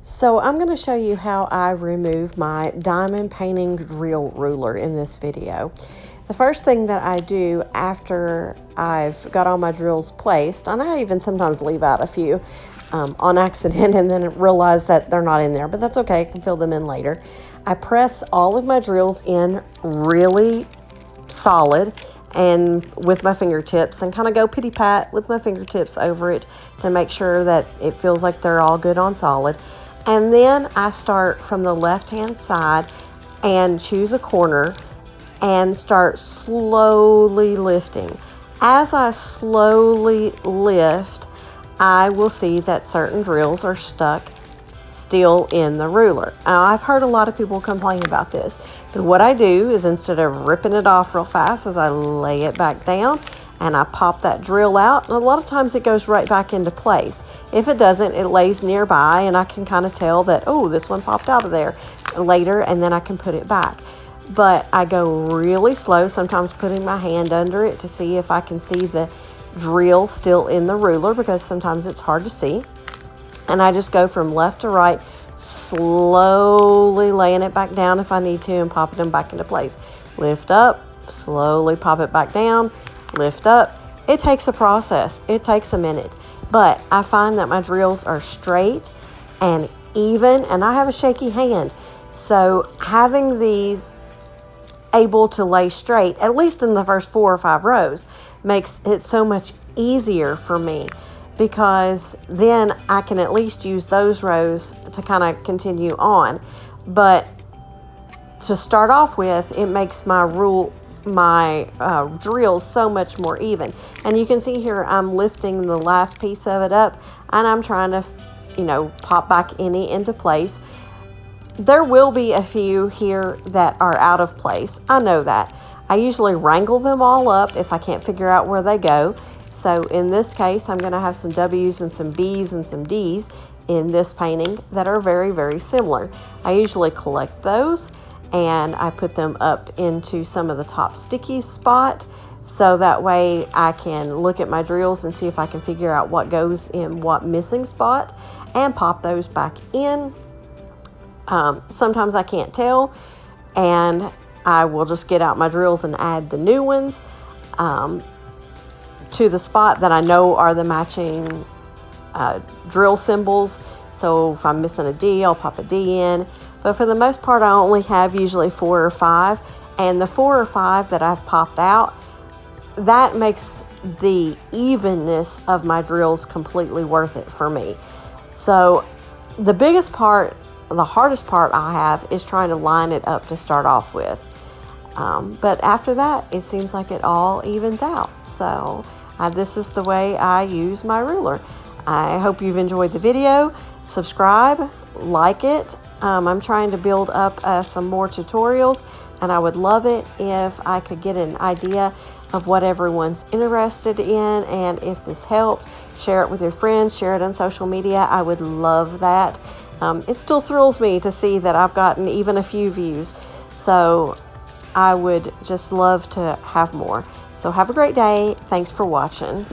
So I'm going to show you how I remove my diamond painting drill ruler in this video. The first thing that I do after I've got all my drills placed, and I even sometimes leave out a few on accident and then realize that they're not in there, but that's okay, I can fill them in later. I press all of my drills in really solid and with my fingertips and kind of go pity pat with my fingertips over it to make sure that it feels like they're all good on solid. And then I start from the left hand side and choose a corner and start slowly lifting. As I slowly lift, I will see that certain drills are stuck still in the ruler. Now, I've heard a lot of people complain about this, but what I do is instead of ripping it off real fast, is I lay it back down and I pop that drill out, and a lot of times it goes right back into place. If it doesn't, it lays nearby and I can kind of tell that, oh, this one popped out of there later, and then I can put it back. But I go really slow, sometimes putting my hand under it to see if I can see the drill still in the ruler, because sometimes it's hard to see. And I just go from left to right, slowly laying it back down if I need to and popping them back into place. Lift up, slowly pop it back down, lift up. It takes a process. It takes a minute. But I find that my drills are straight and even, and I have a shaky hand. So having these able to lay straight, at least in the first 4 or 5 rows, makes it so much easier for me, because then I can at least use those rows to kind of continue on. But to start off with, it makes my drills so much more even. And you can see here I'm lifting the last piece of it up and I'm trying to, pop back any into place. There will be a few here that are out of place. I know that. I usually wrangle them all up if I can't figure out where they go. So in this case, I'm going to have some W's and some B's and some D's in this painting that are very, very similar. I usually collect those and I put them up into some of the top sticky spot, so that way I can look at my drills and see if I can figure out what goes in what missing spot and pop those back in. Sometimes I can't tell, and I will just get out my drills and add the new ones to the spot that I know are the matching drill symbols. So if I'm missing a D, I'll pop a D in. But for the most part, I only have usually 4 or 5. And the 4 or 5 that I've popped out, that makes the evenness of my drills completely worth it for me. So the biggest part, the hardest part I have is trying to line it up to start off with. But after that, it seems like it all evens out. So this is the way I use my ruler. I hope you've enjoyed the video. Subscribe, like it. I'm trying to build up some more tutorials, and I would love it if I could get an idea of what everyone's interested in, and if this helped, share it with your friends, share it on social media. I would love that. It still thrills me to see that I've gotten even a few views. So I would just love to have more. So have a great day. Thanks for watching.